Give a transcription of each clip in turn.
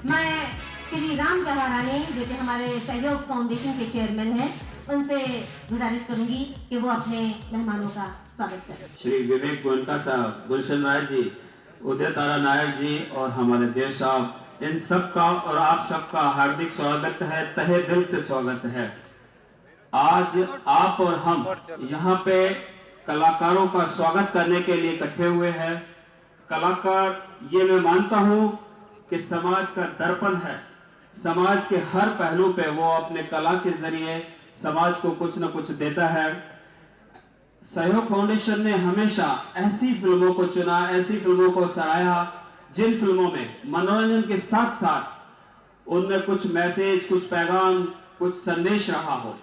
मैं श्री राम जवाहरानी जो कि हमारे सहयोग फाउंडेशन के चेयरमैन हैं, उनसे गुजारिश करूंगी कि वो अपने मेहमानों का स्वागत करें। श्री विवेक गोयनका साहब, गुलशन राय जी, उदय तारा नायक जी और हमारे देव साहब, इन सबका और आप सबका हार्दिक स्वागत है, तहे दिल से स्वागत है। आज आप और हम यहाँ पे कलाकारों का स्वागत करने के लिए इकट्ठे हुए हैं। कलाकार, ये मैं मानता हूँ कि समाज का दर्पण है। समाज के हर पहलू पे वो अपने कला के जरिए समाज को कुछ न कुछ देता है। सहयोग फाउंडेशन ने हमेशा ऐसी फिल्मों को चुना, ऐसी फिल्मों को सराहा जिन फिल्मों में मनोरंजन के साथ साथ उनमें कुछ मैसेज, कुछ पैगाम, कुछ संदेश रहा हो।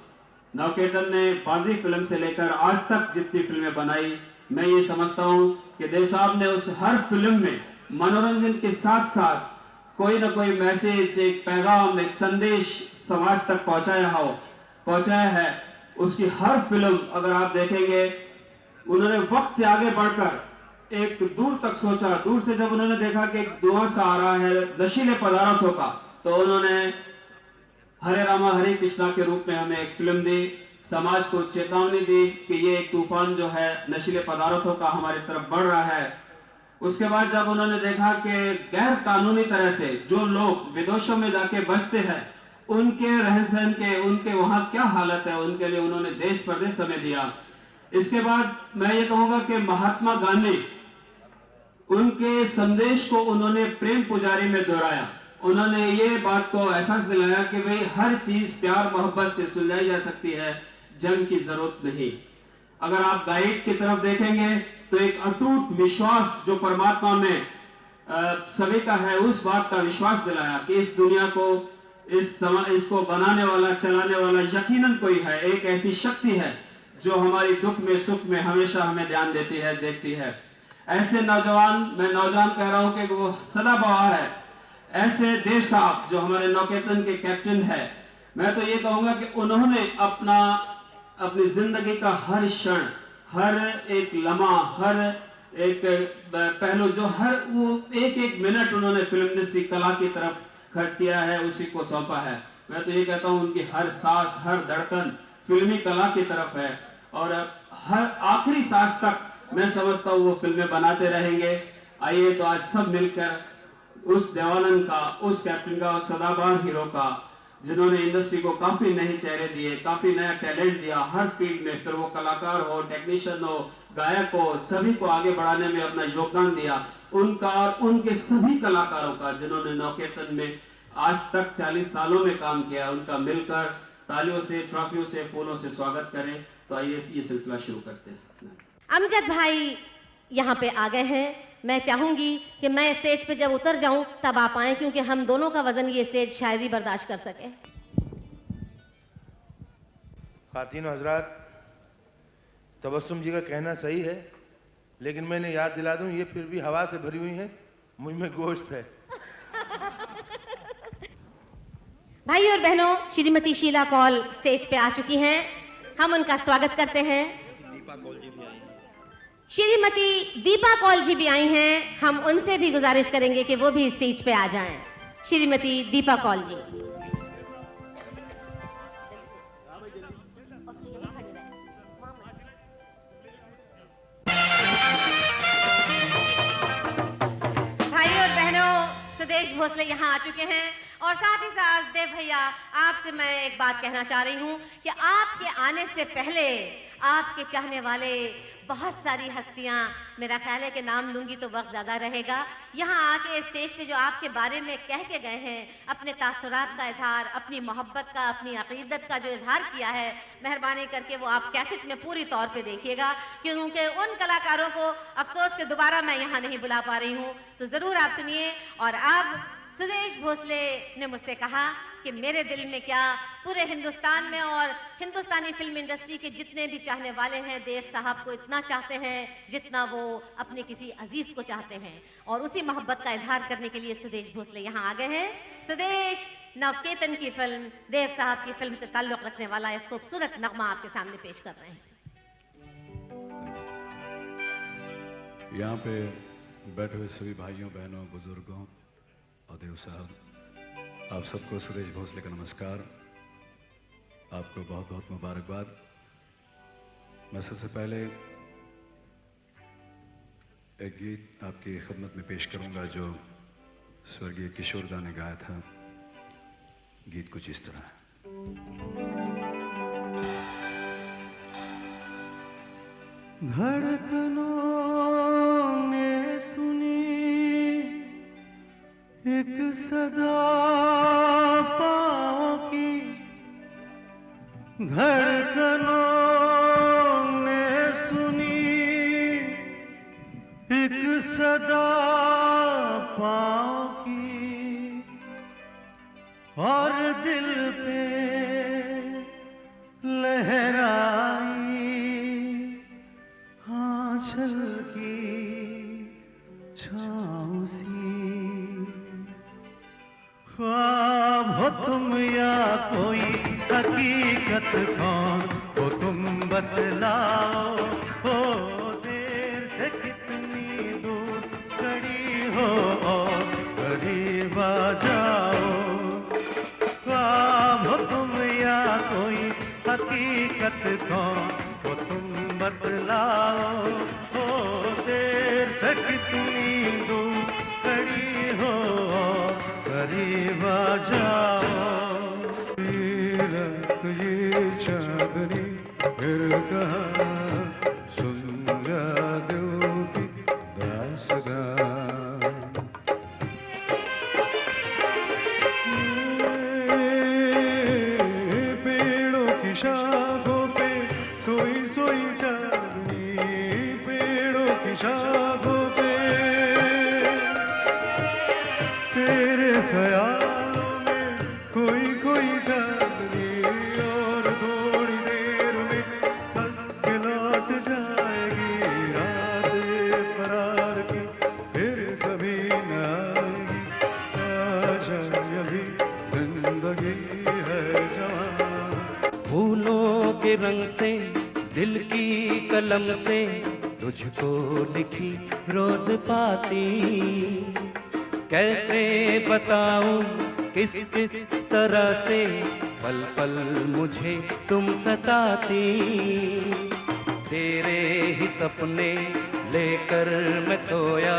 नवकेतन ने बाजी फिल्म से लेकर आज तक जितनी फिल्में बनाई, मैं ये समझता हूं कि देव साहब ने उस हर फिल्म में मनोरंजन के साथ साथ कोई ना कोई मैसेज, एक पैगाम, एक संदेश समाज तक पहुंचाया है। उसकी हर फिल्म अगर आप देखेंगे, उन्होंने वक्त से आगे बढ़कर एक दूर तक सोचा। दूर से जब उन्होंने देखा कि एक धुआं सा आ रहा है नशीले पदार्थों का, तो उन्होंने हरे रामा हरे कृष्णा के रूप में हमें एक फिल्म दी, समाज को चेतावनी दी कि ये एक तूफान जो है नशीले पदार्थों का हमारी तरफ बढ़ रहा है। उसके बाद जब उन्होंने देखा कि गैर कानूनी तरह से जो लोग विदेशों में जाके बसते हैं, उनके रहन सहन के, उनके वहां क्या हालत है, उनके लिए उन्होंने देश परदेश समय दिया। इसके बाद मैं ये कहूंगा कि महात्मा गांधी, उनके संदेश को उन्होंने प्रेम पुजारी में दोहराया। उन्होंने ये बात को एहसास दिलाया कि भाई हर चीज प्यार मोहब्बत से सुलझाई जा सकती है, जंग की जरूरत नहीं। अगर आप गाइड की तरफ देखेंगे तो एक अटूट विश्वास जो परमात्मा में सभी का है, उस बात का विश्वास दिलाया कि इस दुनिया को, इसको बनाने वाला, चलाने वाला यकीनन कोई है, एक ऐसी शक्ति है जो हमारी दुख में सुख में हमेशा हमें ध्यान देती है, देखती है। ऐसे नौजवान, मैं नौजवान कह रहा हूं कि वो सदाबहार है। ऐसे देव साहब जो हमारे नौकेतन के कैप्टन है, मैं तो ये कहूंगा कि उन्होंने अपनी जिंदगी का हर क्षण, हर एक लम्हा, हर एक पहलू, जो हर वो एक एक मिनट उन्होंने फिल्म इंडस्ट्री कला की तरफ खर्च किया है, उसी को सौंपा है। मैं तो ये कहता हूं उनकी हर सांस, हर धड़कन फिल्मी कला की तरफ है और हर आखिरी सांस तक मैं समझता हूं वो फिल्में बनाते रहेंगे। आइए तो आज सब मिलकर उस देवानंद का, उस कैप्टन का, उस सदाबहार हीरो का, जिन्होंने इंडस्ट्री को काफी नए चेहरे दिए, काफी नया टैलेंट दिया हर फील्ड में, फिर वो कलाकार हो, टेक्नीशियन हो, गायक हो, सभी को आगे बढ़ाने में अपना योगदान दिया, उनका और उनके सभी कलाकारों का जिन्होंने नवकेतन में आज तक 40 सालों में काम किया, उनका मिलकर तालियों से, ट्रॉफियों से, फूलों से स्वागत करें। तो आइए ये सिलसिला शुरू करते हैं। अमजद भाई यहाँ पे आ गए हैं। मैं चाहूंगी कि मैं स्टेज पे जब उतर जाऊं तब आप आएं, क्योंकि हम दोनों का वजन ये स्टेज शायद ही बर्दाश्त कर सके। खातिन हजरात, तबस्सुम जी का कहना सही है, लेकिन मैंने याद दिला दूं, ये फिर भी हवा से भरी हुई है, मुझ में गोश्त है। भाई और बहनों, श्रीमती शीला कौल स्टेज पे आ चुकी हैं। हम उनका स्वागत करते हैं। श्रीमती दीपा कौल जी भी आई हैं। हम उनसे भी गुजारिश करेंगे कि वो भी स्टेज पे आ जाएं। श्रीमती दीपा कौल जी। भाई और बहनों, सुदेश भोसले यहाँ आ चुके हैं और साथ ही साथ देव भैया, आपसे मैं एक बात कहना चाह रही हूँ कि आपके आने से पहले आपके चाहने वाले बहुत सारी हस्तियाँ, मेरा ख्याल है कि नाम लूंगी तो वक्त ज़्यादा रहेगा, यहाँ आके स्टेज पे जो आपके बारे में कह के गए हैं, अपने तासुरात का इजहार, अपनी मोहब्बत का, अपनी अकीदत का जो इजहार किया है, मेहरबानी करके वो आप कैसेट में पूरी तौर पे देखिएगा, क्योंकि उन कलाकारों को अफसोस के दोबारा मैं यहाँ नहीं बुला पा रही हूँ, तो ज़रूर आप सुनिए। और अब सुदेश भोसले ने मुझसे कहा कि मेरे दिल में क्या, पूरे हिंदुस्तान में और हिंदुस्तानी फिल्म इंडस्ट्री के जितने भी चाहने वाले हैं, देव साहब को इतना चाहते हैं जितना वो अपने किसी अजीज को चाहते हैं, और उसी मोहब्बत का इजहार करने के लिए सुदेश भोसले यहाँ आ गए हैं। सुदेश नवकेतन की फिल्म, देव साहब की फिल्म से ताल्लुक रखने वाला एक खूबसूरत नगमा आपके सामने पेश कर रहे हैं। यहाँ पे बैठे हुए सभी भाइयों, बहनों, बुजुर्गों और देव साहब, आप सबको सुरेश भोसले का नमस्कार। आपको बहुत बहुत मुबारकबाद। मैं सबसे पहले एक गीत आपकी खिदमत में पेश करूंगा जो स्वर्गीय किशोरदा ने गाया था। गीत कुछ इस तरह है। धड़कनों ने सुनी एक सदा पाँव की, धड़कनों ने सुनी एक सदा पाँव की, और दिल पे लहराई आंचल की छाँव सी। ख्वाब हो तुम या कोई हकीकत, कौन हो तुम बतलाओ। हो देर से कितनी दूर खड़ी हो और करीब आ जाओ। ख्वाब हो तुम या कोई हकीकत, कौन हो तुम बतलाओ। हो देर से कितनी दूर खड़ी हो और करीब आ जाओ। ये चांदनी फिर कहाँ सुन यादों की दास्तां। पेड़ों की शाखों पे सोई सोई चांदनी, पेड़ों की शाखों पे तेरे ख्यालों में कोई कोई चांदनी, और थोड़ी देर में थक के लौट जाएगी रात ये फरार की, फिर कभी न आएगी। आजा अभी जिंदगी है जवान। फूलों के रंग से दिल की कलम से तुझको लिखी रोज पाती, कैसे बताऊं किस किस तरह से पल पल मुझे तुम सताती। तेरे ही सपने लेकर मैं सोया,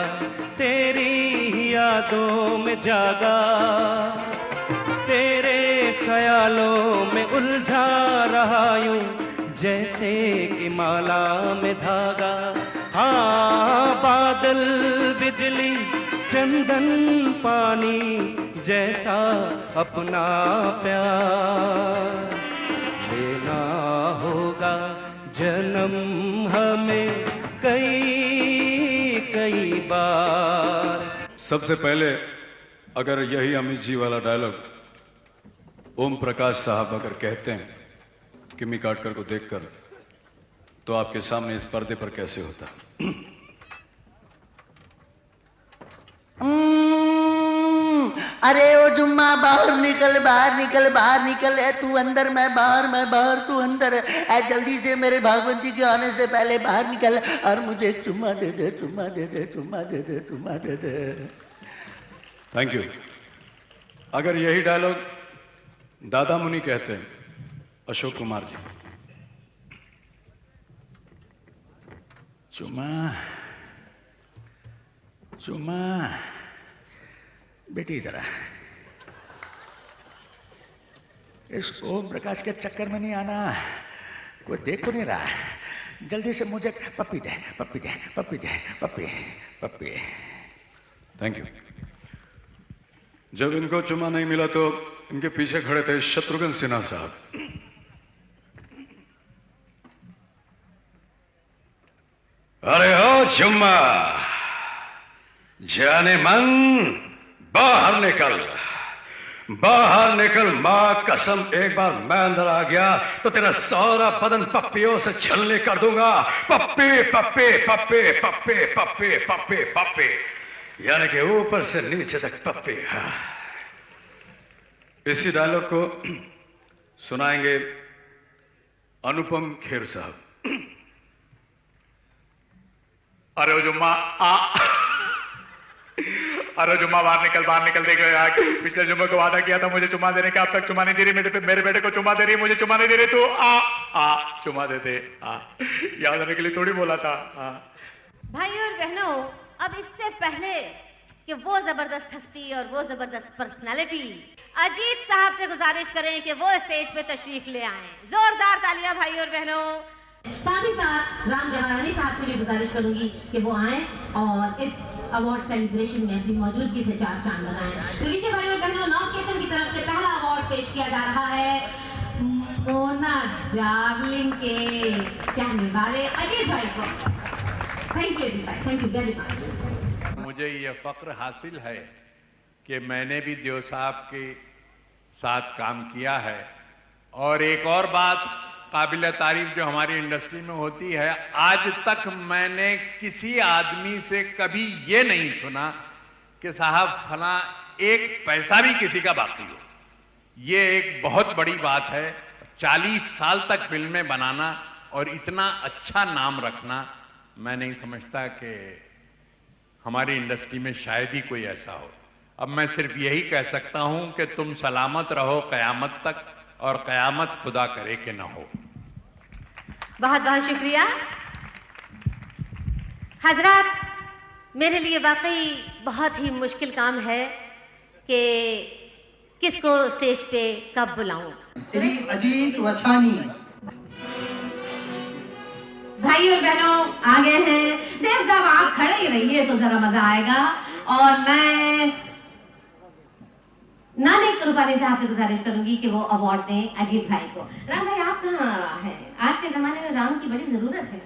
तेरी ही यादों में जागा, तेरे ख्यालों में उलझा रहा यूं जैसे कि माला में धागा। हाँ बादल बिजली चंदन पानी जैसा अपना प्यार लेना होगा जन्म हमें कई कई बार। सबसे पहले अगर यही अमित जी वाला डायलॉग ओम प्रकाश साहब अगर कहते हैं किमी काटकर को देखकर, तो आपके सामने इस पर्दे पर कैसे होता। अरे ओ जुम्मा बाहर निकल बाहर निकल बाहर निकल। है तू अंदर मैं बाहर तू अंदर। है जल्दी से मेरे भागवत जी के आने से पहले बाहर निकल और मुझे एक चुम्मा दे दे, चुम्मा दे दे, चुम्मा दे दे, चुम्मा दे दे। Thank you. अगर यही डायलॉग दादा मुनि कहते हैं, अशोक कुमार जी। चुम्मा चुम्मा बेटी इधर आ। इस ओम प्रकाश के चक्कर में नहीं आना, कोई देख तो नहीं रहा। जल्दी से मुझे पप्पी दे, पप्पी दे, पप्पी दे, पप्पी पप्पी। Thank you. जब इनको चुम्मा नहीं मिला तो इनके पीछे खड़े थे शत्रुघ्न सिन्हा साहब। अरे हो चुम्मा, जाने मन बाहर निकल, बाहर निकल। मां कसम एक बार मैं अंदर आ गया तो तेरा सारा बदन पप्पियों से छलनी कर दूंगा। पप्पी पप्पी पप्पी पप्पी पप्पी पप्पी पप्पी, यानी कि ऊपर से नीचे तक पप्पी। इसी डायलॉग को सुनाएंगे अनुपम खेर साहब। अरे जो माँ अरे जुम्मा बाहर निकल देख यार, पिछले जुम्मे को वादा किया था मुझे चुम्मा देने का, अब तक चुम्मा नहीं दे रही, मेरे बेटे को चुम्मा दे रही है, मुझे चुम्मा नहीं दे रही, तू आ चुम्मा दे दे, याद आने के लिए थोड़ी बोला था। भाइयों और बहनों, अब इससे पहले कि वो जबरदस्त हस्ती और वो जबरदस्त पर्सनालिटी, अजीत साहब से गुजारिश करें कि वो स्टेज पे तशरीफ ले आएं। जोरदार तालियां भाइयों और बहनों। साथ ही साथ राम जवाहरानी साहब से भी गुजारिश करूंगी कि वो आएं और इस अवार्ड सेलिब्रेशन में अपनी मौजूदगी से चार चांद लगाएं। तो लीजिए भाइयों और बहनों, नॉर्थ केतन की तरफ से पहला अवार्ड पेश किया जा रहा है मोना डार्लिंग के चाहने वाले अजीत भाई को। थैंक यू अजीत भाई, थैंक यू वेरी मच। मुझे ये फख्र हासिल है कि मैंने भी देव साहब के साथ काम किया है, और एक और बात काबिल तारीफ जो हमारी इंडस्ट्री में होती है, आज तक मैंने किसी आदमी से कभी ये नहीं सुना कि साहब फला एक पैसा भी किसी का बाकी हो। ये एक बहुत बड़ी बात है। 40 साल तक फिल्में बनाना और इतना अच्छा नाम रखना, मैं नहीं समझता कि हमारी इंडस्ट्री में शायद ही कोई ऐसा हो। अब मैं सिर्फ यही कह सकता हूं कि तुम सलामत रहो क़यामत तक, और क़यामत खुदा करे कि ना हो। बहुत बहुत शुक्रिया हजरात। मेरे लिए वाकई बहुत ही मुश्किल काम है कि किसको स्टेज पे कब बुलाऊं। श्री अजीत वछानी। भाइयों और बहनों आ गए हैं। देव साहब आप खड़े ही रहिए तो जरा मजा आएगा। और मैं नानी कृपानी साहब से गुजारिश करूंगी कि वो अवार्ड दें अजीत भाई को। राम भाई आप कहाँ हैं? आज के जमाने में राम की बड़ी जरूरत है।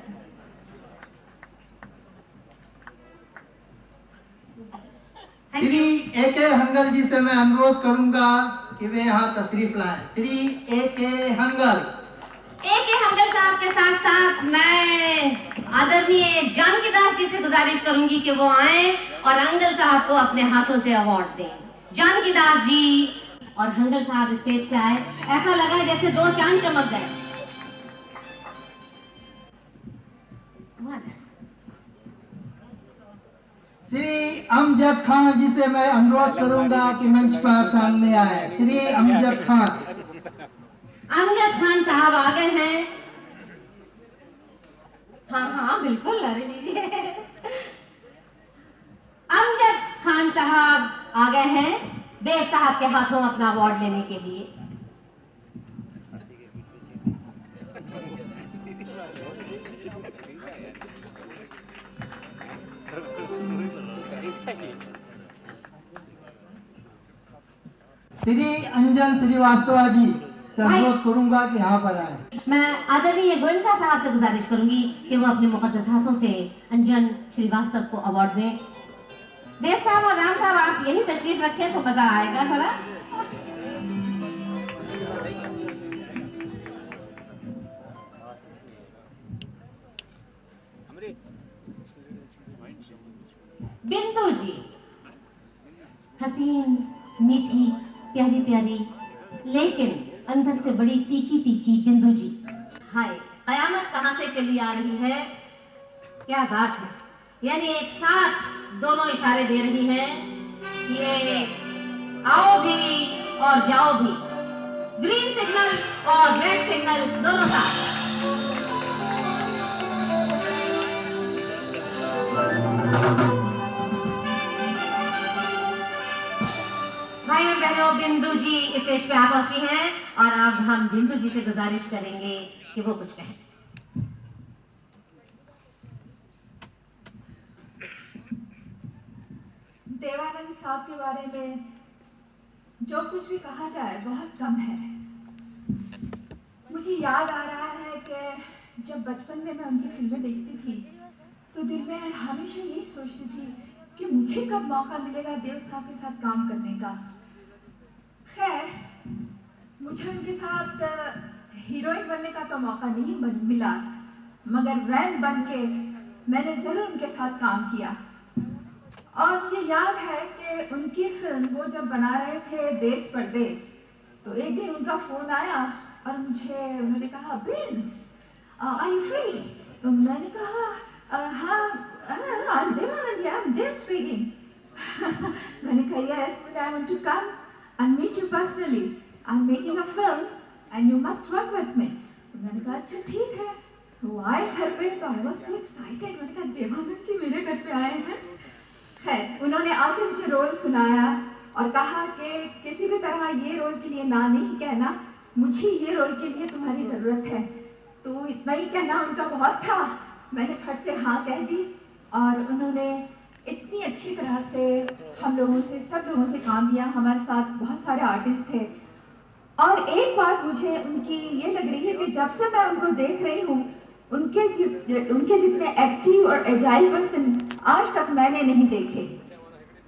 श्री ए.के. हंगल जी से मैं अनुरोध करूंगा कि वे यहाँ तशरीफ लाएं। श्री ए.के. हंगल। ए.के. हंगल साहब के साथ साथ मैं आदरणीय जानकीदास जी से गुजारिश करूंगी कि वो आए और हंगल साहब को अपने हाथों से अवार्ड दें। जानकीदास जी और हंगल साहब स्टेज पे आए। ऐसा लगा जैसे दो चांद चमक गए। श्री अमजद खान जी से मैं अनुरोध करूंगा कि मंच पर सामने आए। श्री अमजद खान। अमजद खान साहब आ गए हैं। हाँ हाँ बिल्कुल, अरे लीजिए। अमजद खान साहब आ गए हैं देव साहब के हाथों अपना अवार्ड लेने के लिए। श्री अंजन श्रीवास्तव जी से अनुरोध करूंगा कि यहाँ पर आए। मैं आदरणीय गोयनका साहब से गुजारिश करूंगी कि वो अपने मुकद्दस हाथों से अंजन श्रीवास्तव को अवार्ड दें। देव साहब और राम साहब आप यही तशरीफ रखें तो मजा आएगा सारा। बिंदु जी, हसीन, मीठी, प्यारी प्यारी, लेकिन अंदर से बड़ी तीखी तीखी बिंदु जी। हाय, कयामत कहां से चली आ रही है, क्या बात है। यानी एक साथ दोनों इशारे दे रही हैं, ये आओ भी और जाओ भी। ग्रीन सिग्नल और रेड सिग्नल दोनों साथ। भाई और बहनों, बिंदु जी स्टेज पे आ पहुंची हैं और अब हम बिंदु जी से गुजारिश करेंगे कि वो कुछ कहें। देवानंद साहब के बारे में जो कुछ भी कहा जाए बहुत कम है। मुझे याद आ रहा है कि जब बचपन में मैं उनकी फिल्में देखती थी तो दिल में हमेशा यही सोचती थी कि मुझे कब मौका मिलेगा देव साहब के साथ काम करने का। खैर, मुझे उनके साथ हीरोइन बनने का तो मौका नहीं मिला, मगर वैन बन के मैंने जरूर उनके साथ काम किया। और मुझे याद है कि उनकी फिल्म वो जब बना रहे थे देश परदेश, तो एक दिन उनका फोन आया और मुझे उन्होंने कहा, बिन्स आर यू फ्री? तो मैंने कहा हाँ, I'm Devanand, I'm Dev speaking. मैंने कहा yes, but I want to come and meet you personally. I'm making a film and you must work with me. तो मैंने कहा अच्छा ठीक है। वो आए घर पे तो I was so excited. मैंने कहा देवानंद जी मेरे घर पे आए हैं। खैर उन्होंने आके मुझे रोल सुनाया और कहा कि किसी भी तरह ये रोल के लिए ना नहीं कहना, मुझे ये रोल के लिए तुम्हारी ज़रूरत है। तो इतना ही कहना उनका बहुत था। मैंने फट से हाँ कह दी और उन्होंने इतनी अच्छी तरह से हम लोगों से सब लोगों से काम किया। हमारे साथ बहुत सारे आर्टिस्ट थे और एक बात मुझे उनकी ये लग रही है कि जब से मैं उनको देख रही हूँ उनके जितने एक्टिव और एजाइल पर्सन आज तक मैंने नहीं देखे।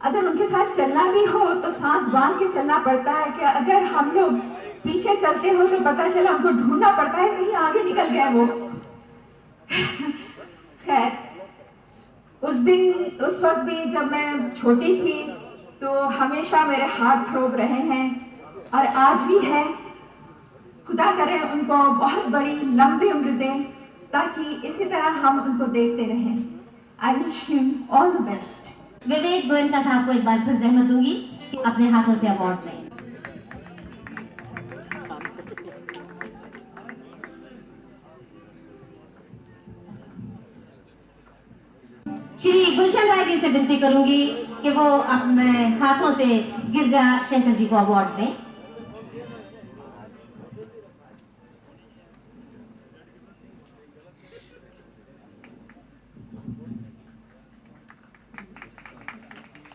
अगर उनके साथ चलना भी हो तो सांस बांध के चलना पड़ता है कि अगर हम लोग पीछे चलते हो तो पता चला हमको ढूंढना पड़ता है कहीं आगे निकल गया वो। खैर उस वक्त भी जब मैं छोटी थी तो हमेशा मेरे हार्ट थ्रोब रहे हैं और आज भी है। खुदा करे उनको बहुत बड़ी लंबी उम्र दें ताकि इसी तरह हम उनको देखते रहें। I wish him all the best. Vivek Goenka साहब को एक बार फिर जहमत दूंगी कि अपने हाथों से अवार्ड लें। श्री गुलशन राय जी से विनती करूंगी कि वो अपने हाथों से गिरजा शंकर जी को अवार्ड दें।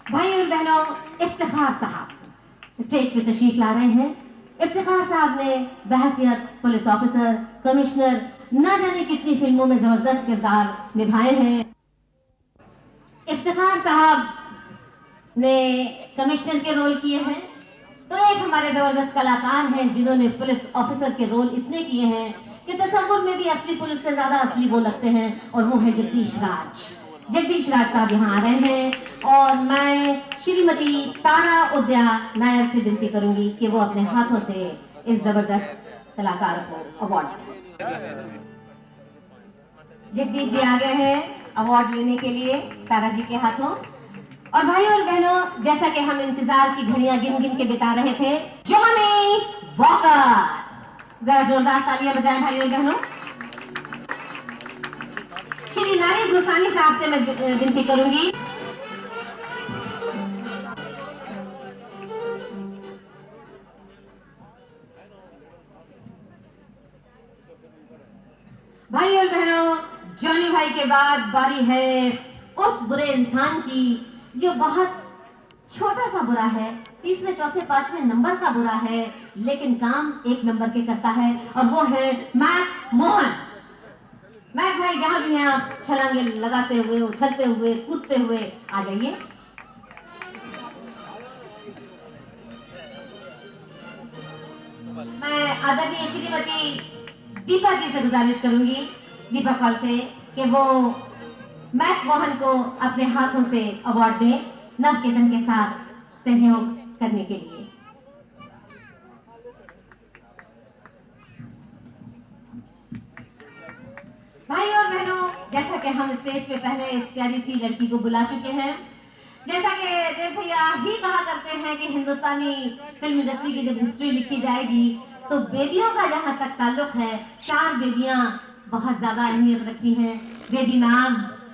भाई और बहनों, इफ्तिखार साहब स्टेज पे तशरीफ ला रहे हैं। इफ्तिखार साहब ने बहसियत पुलिस ऑफिसर, कमिश्नर, ना जाने कितनी फिल्मों में जबरदस्त किरदार निभाए हैं। इफ्तिखार साहब ने कमिश्नर के रोल किए हैं, तो एक हमारे जबरदस्त कलाकार हैं जिन्होंने पुलिस ऑफिसर के रोल इतने किए हैं कि तस्वुर में भी असली पुलिस से ज्यादा असली वो लगते हैं, और वो है जगदीश राज। जगदीश राज साहब यहाँ आ रहे हैं और मैं श्रीमती तारा उद्या नायर से विनती करूंगी कि वो अपने हाथों से इस जबरदस्त कलाकार को अवार्ड दें। जगदीश जी आ गए हैं अवार्ड लेने के लिए तारा जी के हाथों। और भाई और बहनों, जैसा कि हम इंतजार की घड़ियां गिन गिन के बिता रहे थे, जॉनी वॉकर, जरा जोरदार तालियां बजाएं भाई और बहनों। श्री नारिद गुरसानी साहब से मैं विनती करूंगी भाई और बहनों, जॉनी भाई के बाद बारी है उस बुरे इंसान की जो बहुत छोटा सा बुरा है, तीसरे चौथे पांचवें नंबर का बुरा है, लेकिन काम एक नंबर के करता है, और वो है मैक मोहन। मैक भाई जहां भी हैं आप छलांगे लगाते हुए, उछलते हुए, कूदते हुए आ जाइए। मैं आदरणीय श्रीमती दीपा जी से गुजारिश करूंगी, दीपा कॉल से, कि वो मैक मोहन को अपने हाथों से अवार्ड दें नव केतन के साथ सहयोग करने के लिए। भाई और बहनों, जैसा कि हम स्टेज पे पहले इस प्यारी सी लड़की को बुला चुके हैं, जैसा कि देव भैया ही कहा करते हैं कि हिंदुस्तानी फिल्म इंडस्ट्री की जब हिस्ट्री लिखी जाएगी तो बेबियों का जहां तक ताल्लुक है, 4 बेबियां बहुत ज्यादा अहमियत रखती हैं। बेबी नाज,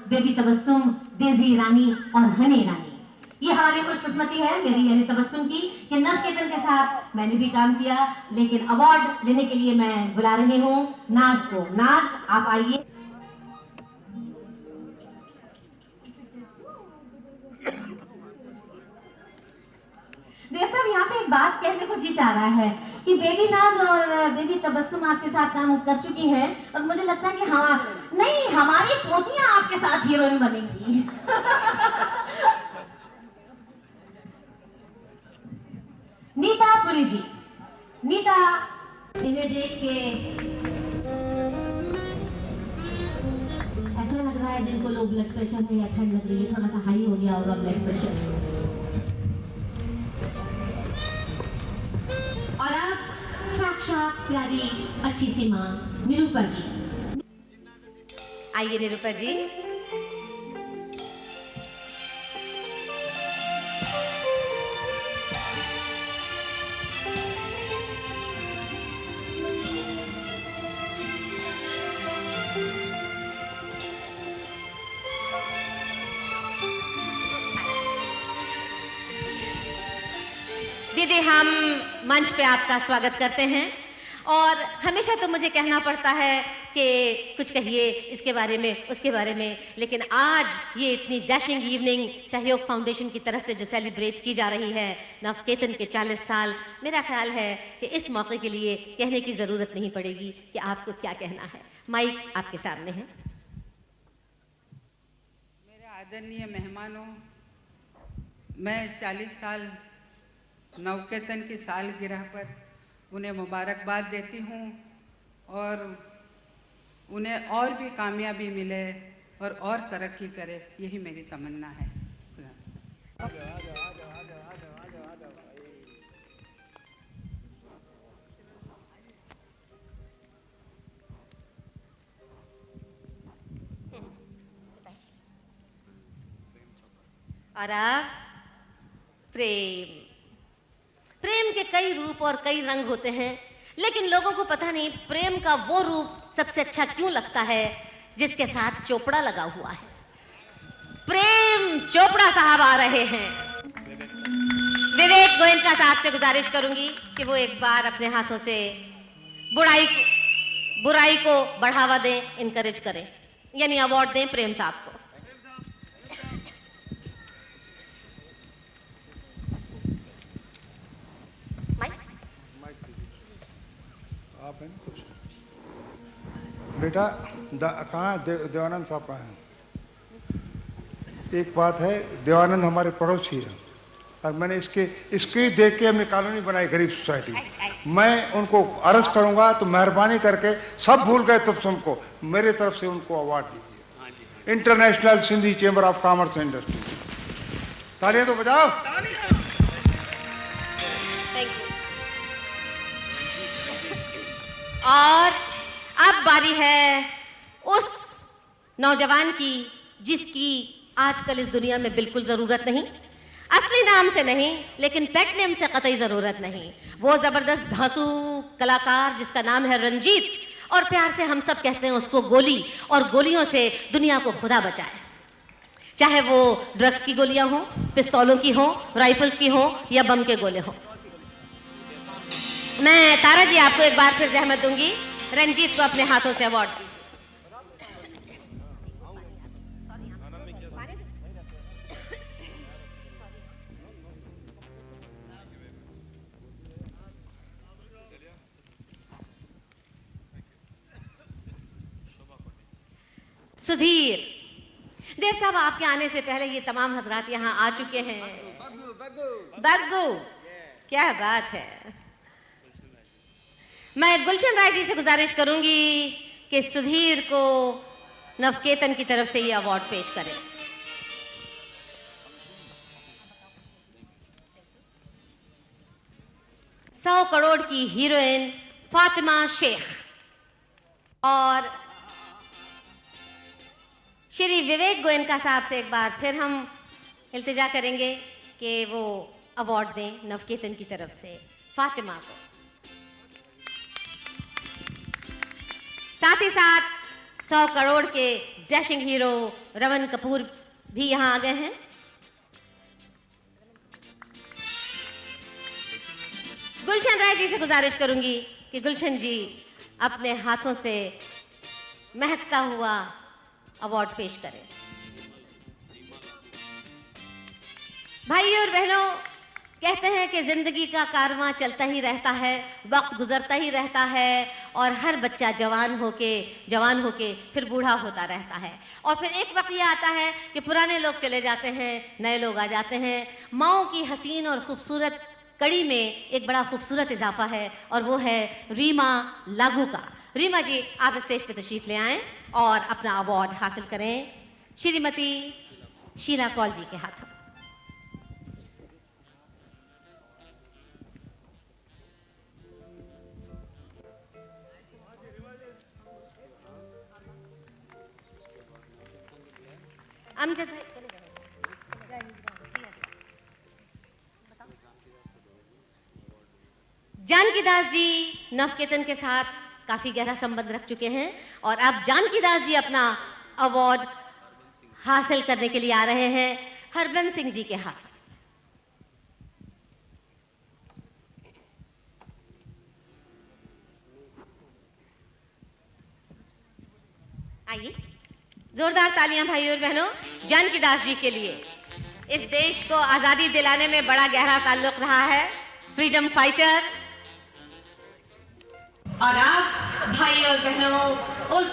बेबी तबस्सुम, डेजी ईरानी और हनी ईरानी। ये हमारी खुशकिस्मती है मेरी यानी तबस्सुम की कि नव केतन के साथ मैंने भी काम किया, लेकिन अवार्ड लेने के लिए मैं बुला रही हूँ नाज को। नाज, आप आइए। देव साहब, यहाँ पे एक बात कहने को जी चाह रहा है कि बेबी नाज और बेबी तबस्सुम आपके साथ काम कर चुकी हैं, और मुझे लगता है कि हाँ नहीं, हमारी पोतियां आपके साथ हीरोइन बनेंगी। नीता पुरी जी, नीता, इन्हें देख के ऐसा लग रहा है जिनको लोग ब्लड प्रेशर है या ठंड लग रही है, थोड़ा सा हाई हो गया होगा ब्लड प्रेशर। और अब साक्षात प्यारी अच्छी सी माँ निरूपा जी। आइए निरूपा जी। दीदी, हम मंच पे आपका स्वागत करते हैं और हमेशा तो मुझे कहना पड़ता है कि कुछ कहिए इसके बारे में, उसके बारे में, लेकिन आज ये इतनी डैशिंग इवनिंग सहयोग फाउंडेशन की तरफ से जो सेलिब्रेट की जा रही है, नवकेतन के 40 साल, मेरा ख्याल है कि इस मौके के लिए कहने की ज़रूरत नहीं पड़ेगी कि आपको क्या कहना है। माइक आपके सामने है। मेरे आदरणीय मेहमानों, मैं 40 साल नवकेतन की सालगिरह पर उन्हें मुबारकबाद देती हूँ और उन्हें और भी कामयाबी मिले और तरक्की करे, यही मेरी तमन्ना है। और अब प्रेम। प्रेम के कई रूप और कई रंग होते हैं, लेकिन लोगों को पता नहीं प्रेम का वो रूप सबसे अच्छा क्यों लगता है जिसके साथ चोपड़ा लगा हुआ है। प्रेम चोपड़ा साहब आ रहे हैं। विवेक गोयनका साहब से गुजारिश करूंगी कि वो एक बार अपने हाथों से बुराई को बढ़ावा दें, इनकरेज करें, यानी अवार्ड दें प्रेम साहब को। बेटा कहाँ देवानंद साहब कहाँ हैं? एक बात है, देवानंद हमारे पड़ोसी हैं और मैंने इसके देख के हमने कॉलोनी बनाई, गरीब सोसाइटी। मैं उनको अर्ज करूंगा तो मेहरबानी करके, सब भूल गए तो तुमको, मेरे तरफ से उनको अवार्ड दीजिए। International Sindhi chamber of commerce and industry. तालियां तो बजाओ। Thank you. और अब बारी है उस नौजवान की जिसकी आजकल इस दुनिया में बिल्कुल जरूरत नहीं, असली नाम से नहीं लेकिन पेट नेम से कतई जरूरत नहीं। वो जबरदस्त धांसू कलाकार जिसका नाम है रंजीत, और प्यार से हम सब कहते हैं उसको गोली, और गोलियों से दुनिया को खुदा बचाए, चाहे वो ड्रग्स की गोलियां हो, पिस्तौलों की हो, राइफल्स की हो या बम के गोले हो। मैं तारा जी आपको एक बार फिर जहमत दूंगी, रंजीत को अपने हाथों से अवार्ड दीजिए। सुधीर देव साहब, आपके आने से पहले ये तमाम हजरात यहाँ आ चुके हैं। बग्गू, क्या बात है। मैं गुलशन राय जी से गुजारिश करूंगी कि सुधीर को नवकेतन की तरफ से ये अवार्ड पेश करें। $100 करोड़ की हीरोइन फातिमा शेख और श्री विवेक गोयनका साहब से एक बार फिर हम इल्तिजा करेंगे कि वो अवार्ड दें नवकेतन की तरफ से फातिमा को। साथ ही साथ 100 करोड़ के डैशिंग हीरो रमन कपूर भी यहां आ गए हैं। गुलशन राय जी से गुजारिश करूंगी कि गुलशन जी अपने हाथों से महकता हुआ अवार्ड पेश करें। भाइयों और बहनों, कहते हैं कि जिंदगी का कारवां चलता ही रहता है, वक्त गुजरता ही रहता है और हर बच्चा जवान होके फिर बूढ़ा होता रहता है, और फिर एक वक्त ये आता है कि पुराने लोग चले जाते हैं, नए लोग आ जाते हैं। माओ की हसीन और खूबसूरत कड़ी में एक बड़ा खूबसूरत इजाफा है और वो है रीमा लागू का। रीमा जी, आप स्टेज पे तशरीफ ले आएं और अपना अवार्ड हासिल करें श्रीमती शीला कौल जी के हाथों। अमजद भाई चले जाओ। जानकी दास जी नवकेतन के साथ काफी गहरा संबंध रख चुके हैं और अब जानकी दास जी अपना अवार्ड हासिल करने के लिए आ रहे हैं हरबंस सिंह जी के हाथ। आइए, जोरदार तालियां भाइयों और बहनों जानकी दास जी के लिए। इस देश को आजादी दिलाने में बड़ा गहरा ताल्लुक रहा है, फ्रीडम फाइटर। और आप भाई और बहनों उस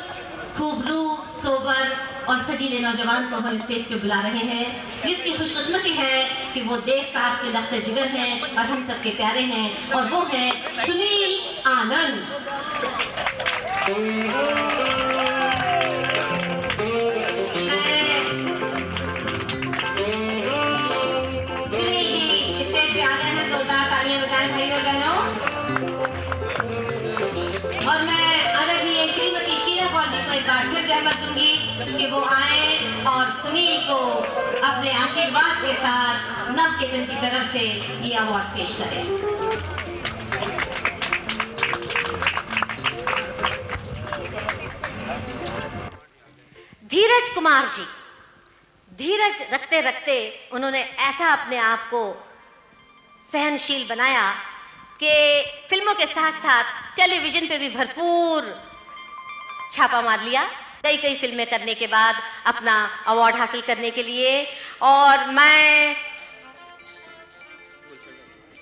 खूबरू, सोबर और सजीले नौजवान को हम स्टेज पे बुला रहे हैं, जिसकी खुशकिस्मती है कि वो देव साहब के लखते जिगर हैं और हम सबके प्यारे हैं, और वो है सुनील आनंद। और मैं आदरणीय श्रीमती शीला कौर जी को एक बार फिर जहमत दूंगी कि वो आए और सुनील को अपने आशीर्वाद के साथ नवकेतन की तरफ से ये अवार्ड पेश करें। धीरज कुमार जी, धीरज रखते रखते उन्होंने ऐसा अपने आप को सहनशील बनाया कि फिल्मों के साथ साथ टेलीविजन पे भी भरपूर छापा मार लिया, कई फिल्में करने के बाद अपना अवार्ड हासिल करने के लिए। और मैं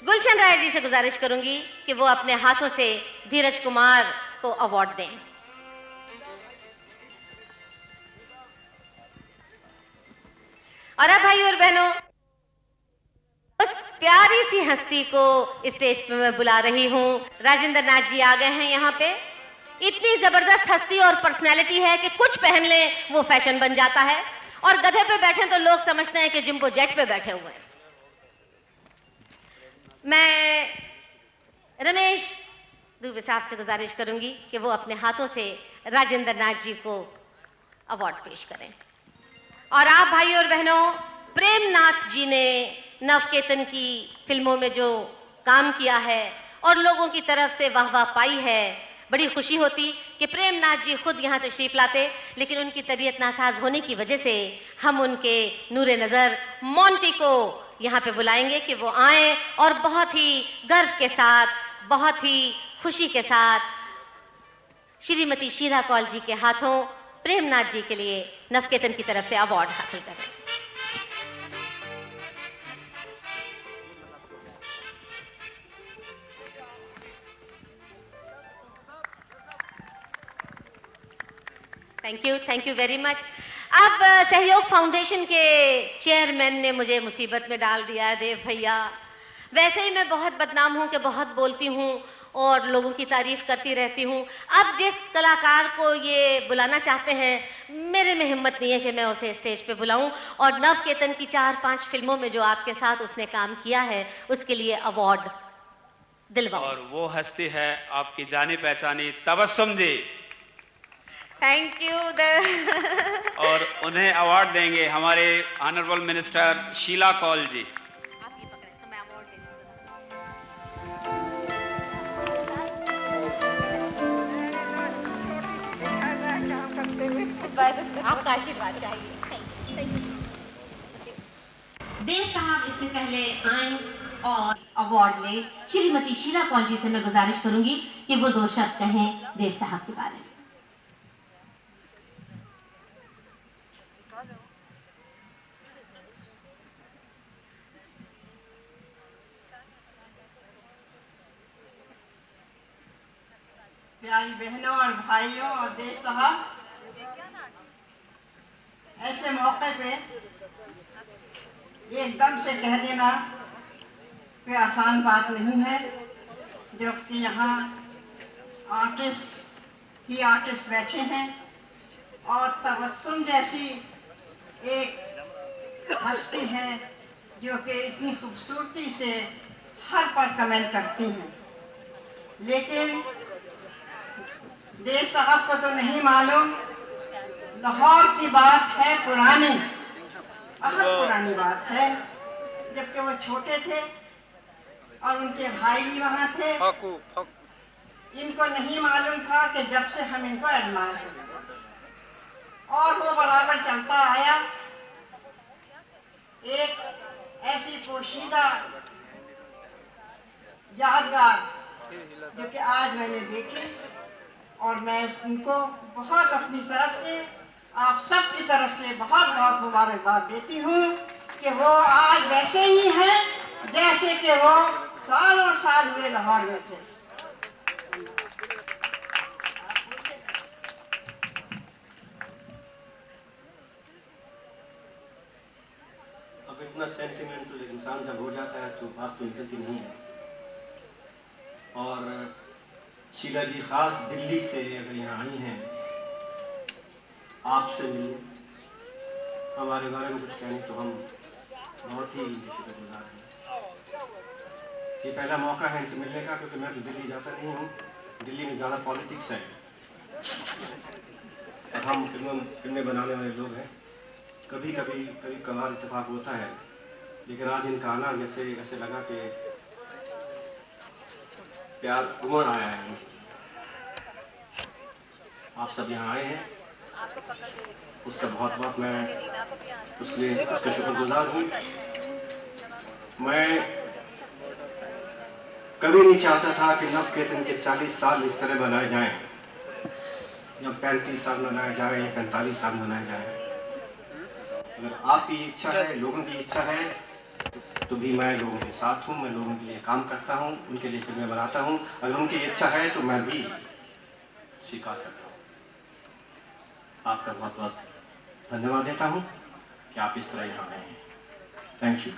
गुलशन राय जी से गुजारिश करूंगी कि वो अपने हाथों से धीरज कुमार को अवार्ड दें। और अब भाई और बहनों, उस प्यारी सी हस्ती को स्टेज पे मैं बुला रही हूँ। राजेंद्र नाथ जी आ गए हैं यहाँ पे। इतनी जबरदस्त हस्ती और पर्सनैलिटी है कि कुछ पहन ले वो फैशन बन जाता है, और गधे पे बैठे तो लोग समझते हैं कि जिम्बो जेट पे बैठे हुए हैं। मैं रमेश दुबे साहब से गुजारिश करूंगी कि वो अपने हाथों से राजेंद्र नाथ जी को अवार्ड पेश करें। और आप भाई और बहनों, प्रेमनाथ जी ने नवकेतन की फिल्मों में जो काम किया है और लोगों की तरफ से वाहवाह पाई है, बड़ी खुशी होती कि प्रेमनाथ जी खुद यहाँ तशरीफ लाते, लेकिन उनकी तबीयत नासाज होने की वजह से हम उनके नूरे नज़र मोंटी को यहाँ पे बुलाएंगे कि वो आएँ और बहुत ही गर्व के साथ, बहुत ही खुशी के साथ श्रीमती शीला कौल जी के हाथों प्रेमनाथ जी के लिए नवकेतन की तरफ से अवार्ड हासिल करें। Thank you very much. अब सहयोग फाउंडेशन के चेयरमैन ने मुझे मुसीबत में डाल दिया है, देव भैया। वैसे ही मैं बहुत बदनाम हूँ कि बहुत बोलती हूँ और लोगों की तारीफ करती रहती हूँ। अब जिस कलाकार को ये बुलाना चाहते हैं, मेरे में हिम्मत नहीं है कि मैं उसे स्टेज पे बुलाऊं, और नवकेतन की 4-5 फिल्मों में जो आपके साथ उसने काम किया है उसके लिए अवार्ड दिलवाऊं। और वो हस्ती है आपकी जानी पहचानी तबस्सुम जी। Thank you. और उन्हें अवार्ड देंगे हमारे ऑनरेबल मिनिस्टर शीला कौल जी। बस आपका आशीर्वाद चाहिए। देव साहब इससे पहले आए और अवार्ड ले, श्रीमती शीला कौल जी से मैं गुजारिश करूंगी कि वो 2 शब्द कहें देव साहब के बारे में। प्यारी बहनों और भाइयों और देव साहब, ऐसे मौके पे एकदम से कह देना कोई आसान बात नहीं है, जबकि यहाँ आर्टिस्ट बैठे हैं और तबस्सुम जैसी एक हस्ती है जो कि इतनी खूबसूरती से हर पर कमेंट करती हैं। लेकिन देव साहब को तो नहीं मालूम, लाहौर की बात है पुरानी, बहुत पुरानी बात है, जबकि वो छोटे थे और उनके भाई भी वहाँ थे। इनको नहीं मालूम था कि जब से हम इनको एडमायर हैं, और वो बराबर चलता आया। एक ऐसी पोशीदा यादगार जो कि आज मैंने देखी और मैं उनको बहुत अपनी तरफ से, आप सब की तरफ से बहुत बहुत मुबारकबाद देती हूँ कि वो आज वैसे ही हैं जैसे कि वो साल और साल हुए लाहौर में थे। अब इतना सेंटिमेंटल इंसान जब हो जाता है तो बात तो निकलती नहीं है। और शीला जी खास दिल्ली से अगर यहाँ आई हैं आपसे मिलने, हमारे बारे में कुछ कहने, तो हम बहुत ही शुक्रगुजार हैं। ये पहला मौका है इनसे मिलने का, क्योंकि मैं तो दिल्ली जाता नहीं हूँ, दिल्ली में ज़्यादा पॉलिटिक्स है और हम फिल्में बनाने वाले लोग हैं। कभी कभार इत्तेफाक होता है, लेकिन आज इनका आना जैसे ऐसे लगा कि प्यार उमड़ आया है। आप सब यहाँ आए हैं, उसका बहुत बहुत मैं उसका शुक्रगुजार हूँ। मैं कभी नहीं चाहता था कि नवकेतन के 40 साल इस तरह मनाए जाएं, जब 35 साल मनाए जाए या 45 साल मनाए जाए। अगर आपकी इच्छा है, लोगों की इच्छा है, तो भी मैं लोगों के साथ हूँ, मैं लोगों के लिए काम करता हूँ, उनके लिए फिल्में बनाता हूँ। अगर उनकी इच्छा है तो मैं भी स्वीकार करता हूँ। आपका बहुत बहुत धन्यवाद देता हूँ कि आप इस तरह यहाँ आए हैं। Thank you.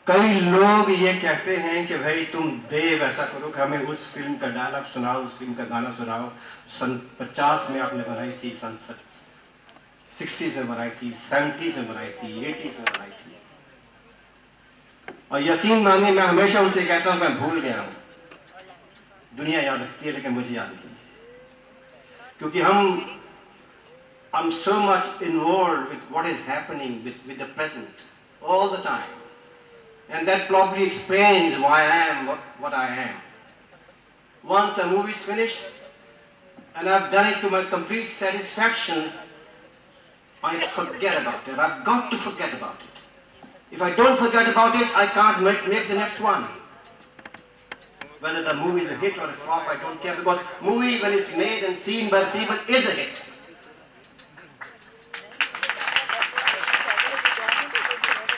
कई लोग ये कहते हैं कि भाई तुम देव ऐसा करो कि हमें उस फिल्म का डायलॉग सुनाओ, उस फिल्म का गाना सुनाओ। सन 50 में आपने बनाई थी, सन 60s में बनाई थी, 70s में बनाई थी, 80s में बनाई थी। और यकीन मानिए मैं हमेशा उनसे कहता हूँ मैं भूल गया हूँ। दुनिया याद रखती है लेकिन मुझे याद नहीं, क्योंकि I'm so much involved with what is happening with the present all the time. And that probably explains why I am what I am. Once a movie is finished, and I've done it to my complete satisfaction, I forget about it. I've got to forget about it. If I don't forget about it, I can't make the next one. Whether the movie is a hit or a flop, I don't care, because movie, when it's made and seen by people, is a hit.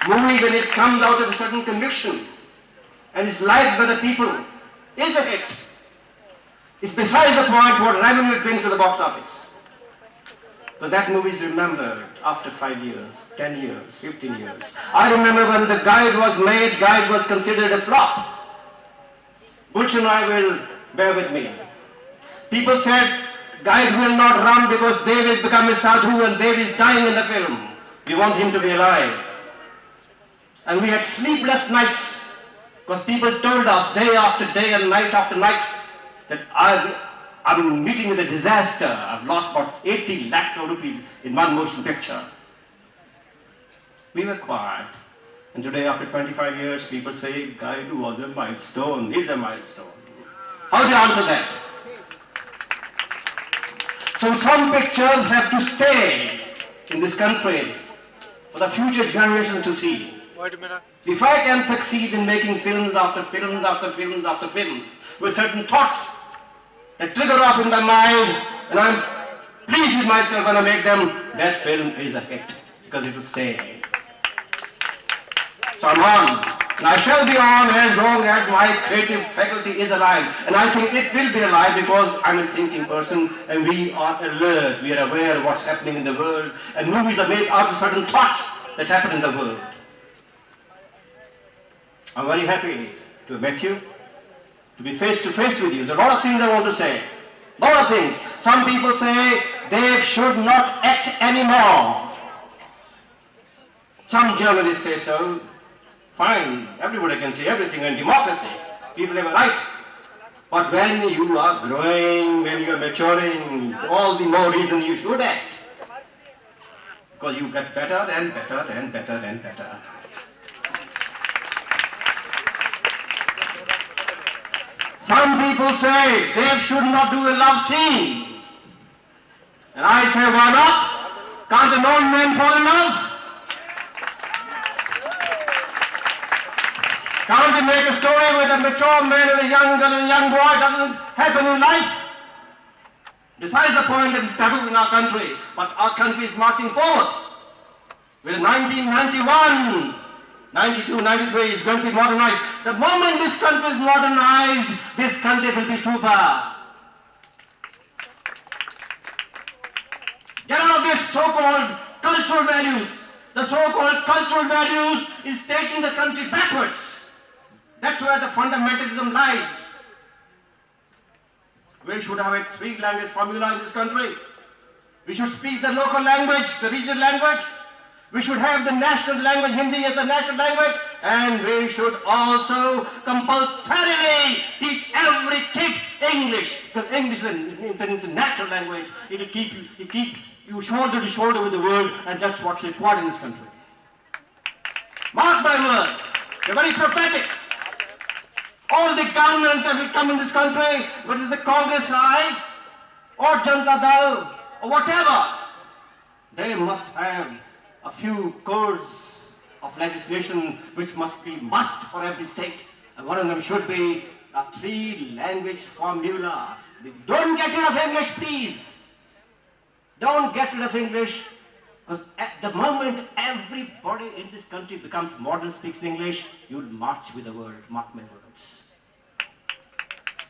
Movie, when it comes out of a certain conviction and is liked by the people, is a hit. It's besides the point what revenue it brings to the box office. So that movie is remembered after 5 years, 10 years, 15 years. I remember when The Guide was made, Guide was considered a flop. Bulsh and I will bear with me. People said, Guide will not run because Dev has become a sadhu and Dev is dying in the film. We want him to be alive. And we had sleepless nights because people told us day after day and night after night that I'm meeting with a disaster. I've lost about 80 lakh rupees in one motion picture. We were quiet. And today, after 25 years, people say, Guide was a milestone, is a milestone. How do you answer that? So some pictures have to stay in this country for the future generations to see. Wait a minute. If I can succeed in making films after films after films after films with certain thoughts that trigger off in my mind, and I'm pleased with myself when I make them, that film is a hit because it will stay. So I'm on, and I shall be on as long as my creative faculty is alive. And I think it will be alive because I'm a thinking person and we are alert, we are aware of what's happening in the world, and movies are made out of certain thoughts that happen in the world. I'm very happy to have met you, to be face to face with you. There are a lot of things I want to say. A lot of things. Some people say they should not act anymore. Some journalists say so. Fine, everybody can say everything in democracy. People have a right. But when you are growing, when you are maturing, all the more reason you should act. Because you get better and better and better and better. Some people say they should not do a love scene. And I say, why not? Can't a known man fall in love? Can't you make a story with a mature man and a young girl and a young boy? Doesn't happen in life. Besides the point that is taboo in our country, but our country is marching forward. With 1991, 92, 93 is going to be modernized. The moment this country is modernized, this country will be super. Get out of this so-called cultural values. The so-called cultural values is taking the country backwards. That's where the fundamentalism lies. We should have a 3-language formula in this country. We should speak the local language, the regional language. We should have the national language, Hindi as the national language. And we should also compulsorily teach every kid English. Because English is an international language. It will keep you shoulder to shoulder with the world, and that's what's required in this country. Mark my words. They're very prophetic. All the government that will come in this country, whether it's the Congress side or Janata Dal or whatever, they must have a few codes of legislation which must be must for every state. And one of them should be a 3-language formula. Don't get rid of English, please. Don't get rid of English, because at the moment everybody in this country becomes modern, speaks English, you'll march with the world, mark my words.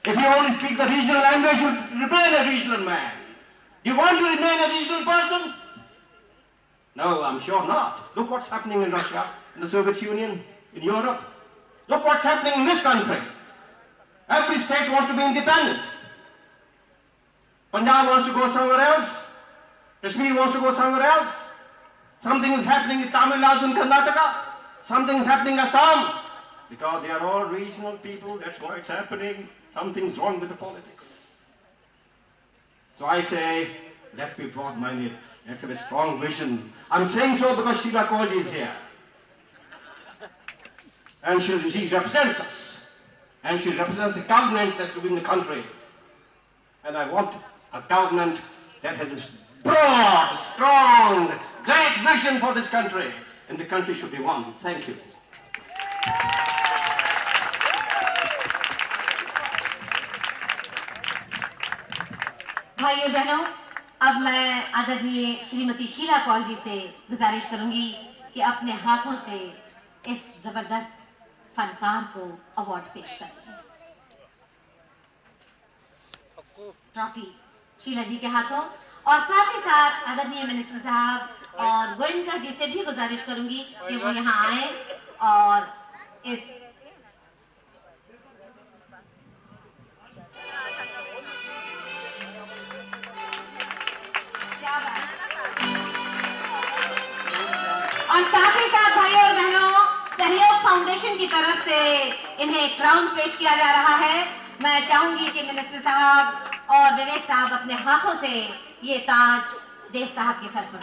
If you only speak the regional language, you'll remain a regional man. Do you want to remain a regional person? No, I'm sure not. Look what's happening in Russia, in the Soviet Union, in Europe. Look what's happening in this country. Every state wants to be independent. Punjab wants to go somewhere else. Kashmir wants to go somewhere else. Something is happening in Tamil Nadu and Karnataka. Something is happening in Assam. Because they are all regional people, that's why it's happening. Something's wrong with the politics. So I say, let's be broad-minded. Let's have a strong vision. I'm saying so because Sheila Kolji is here. And she represents us. And she represents the government that's ruling the country. And I want a government that has this broad, strong, great vision for this country. And the country should be one. Thank you. भाइयों बहनों, अब मैं आदरणीय श्रीमती शीला कौल जी से गुजारिश करूंगी कि अपने हाथों से इस जबरदस्त फनकार को अवार्ड पेश करें। ट्रॉफी शीला जी के हाथों, और साथ ही साथ आदरणीय मिनिस्टर साहब और गोयनका जी से भी गुजारिश करूंगी कि वो यहाँ आए और इस और साथ ही साथ भाइयों और बहनों, सहयोग फाउंडेशन की तरफ से इन्हें क्राउन पेश किया जा रहा है। मैं चाहूंगी कि मिनिस्टर साहब और विवेक साहब अपने हाथों से ये ताज देव साहब के सर पर।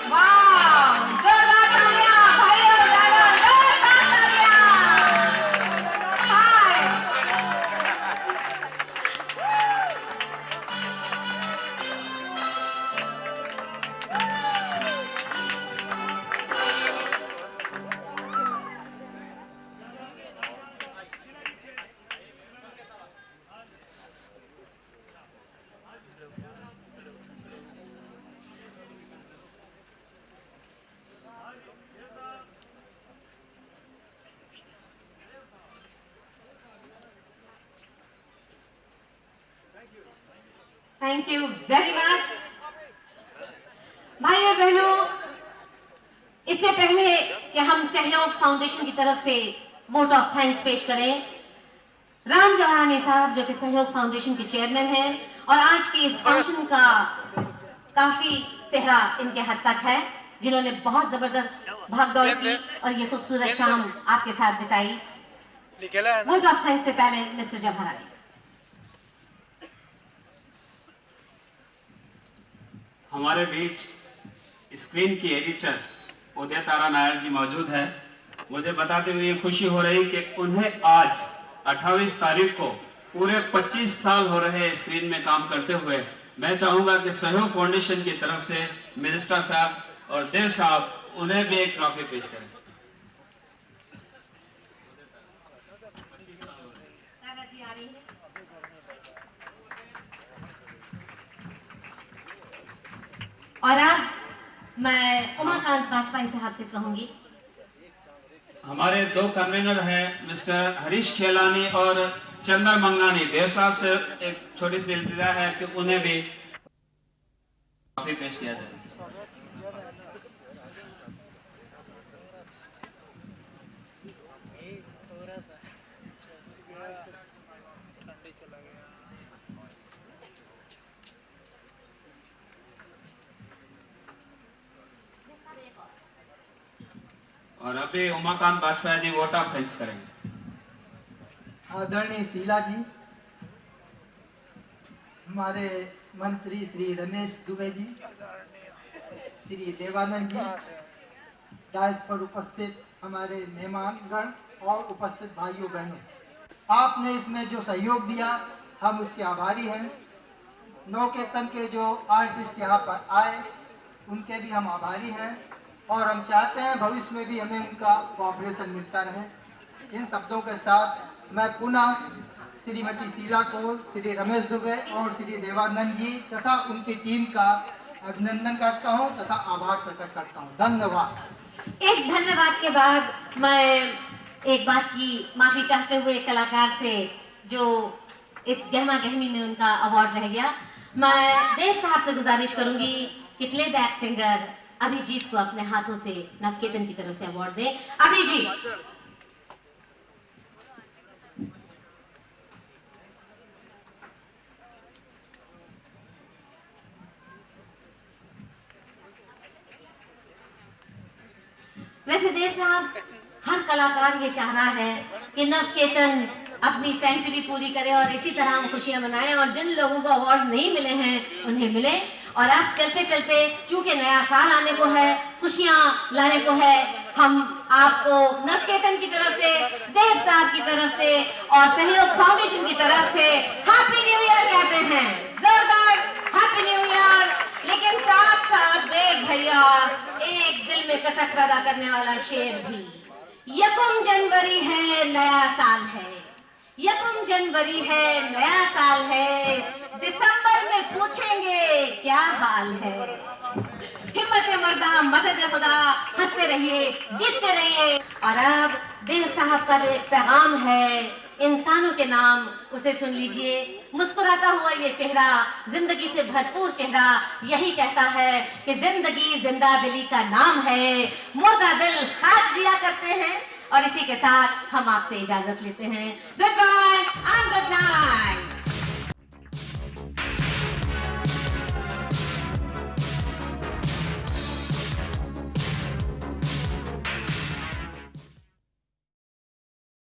वाह, जोरदार तालियां भाइयों और बहनों, जोरदार तालियां। Hi. Thank you very much. भाइयों बहनों, इससे पहले कि हम सहयोग फाउंडेशन की तरफ से वोट ऑफ थैंक्स पेश करें, राम जवाहरानी साहब जो कि सहयोग फाउंडेशन के चेयरमैन हैं और आज के इस फंक्शन का काफी सेहरा इनके हाथ तक है, जिन्होंने बहुत जबरदस्त भागदौड़ की और ये खूबसूरत शाम आपके साथ बिताई। वोट ऑफ थैंक्स से पहले मिस्टर जवाहरानी। हमारे बीच स्क्रीन की एडिटर उदय तारा नायर जी मौजूद है। मुझे बताते हुए खुशी हो रही कि उन्हें आज 28 तारीख को पूरे 25 साल हो रहे स्क्रीन में काम करते हुए मैं चाहूंगा कि सहयोग फाउंडेशन की तरफ से मिनिस्टर साहब और देव साहब उन्हें भी एक ट्रॉफी पेश करें। और अब मैं उमाकांत वाजपेयी साहब से कहूंगी। हमारे 2 कन्वीनर हैं मिस्टर हरीश खेलानी और चंदर मंगानी। देव साहब से एक छोटी सी इल्तिजा है कि उन्हें भी काफी पेश किया जाए। और अभी Umakant Vajpayee ji vote of thanks करेंगे। आदरणीय शीला जी, हमारे मंत्री श्री रमेश दुबे जी, श्री देवानंद जी, डायस पर उपस्थित हमारे मेहमानगण और उपस्थित भाइयों बहनों, आपने इसमें जो सहयोग दिया हम उसके आभारी हैं। नौकेतन के जो आर्टिस्ट यहाँ पर आए उनके भी हम आभारी हैं और हम चाहते हैं भविष्य में भी हमें उनका कोऑपरेशन मिलता रहे। इन शब्दों के साथ मैं पुनः श्रीमती शीला को, श्री रमेश दुबे और श्री देवानंद जी तथा उनकी टीम का अभिनंदन करता हूं तथा आभार प्रकट करता हूं। धन्यवाद। इस धन्यवाद के बाद मैं एक बात की माफी चाहते हुए कलाकार से जो इस गहमा गहमी में उनका अवार्ड रह गया, मैं देव साहब से गुजारिश करूंगी कि प्लेबैक सिंगर अभिजीत को अपने हाथों से नवकेतन की तरफ से अवार्ड दें। अभिजीत। वैसे देव साहब, हर कलाकार ये चाह रहा है कि नवकेतन अपनी सेंचुरी पूरी करे और इसी तरह हम खुशियां मनाएं और जिन लोगों को अवार्ड्स नहीं मिले हैं उन्हें मिले। और अब चलते चलते चूंकि नया साल आने को है, खुशियां लाने को है, हम आपको नवकेतन की तरफ से, देव साहब की तरफ से और सहयोग फाउंडेशन की तरफ से हैप्पी न्यू ईयर कहते हैं। जोरदार हैप्पी न्यू ईयर। लेकिन साथ साथ देव भैया एक दिल में कसक पैदा करने वाला शेर भी, यकम जनवरी है नया साल है, यकम जनवरी है नया साल है, दिसंबर में पूछेंगे क्या हाल है। हिम्मत मर्दा मदद खुदा, हंसते रहिए, जीतते रहिए। और अब देव साहब का जो एक पैगाम है इंसानों के नाम, उसे सुन लीजिए। मुस्कुराता हुआ ये चेहरा, जिंदगी से भरपूर चेहरा, यही कहता है कि जिंदगी जिंदा दिली का नाम है, मुर्दा दिल खास जिया करते हैं। और इसी के साथ हम आपसे इजाजत लेते हैं। Good bye and good night.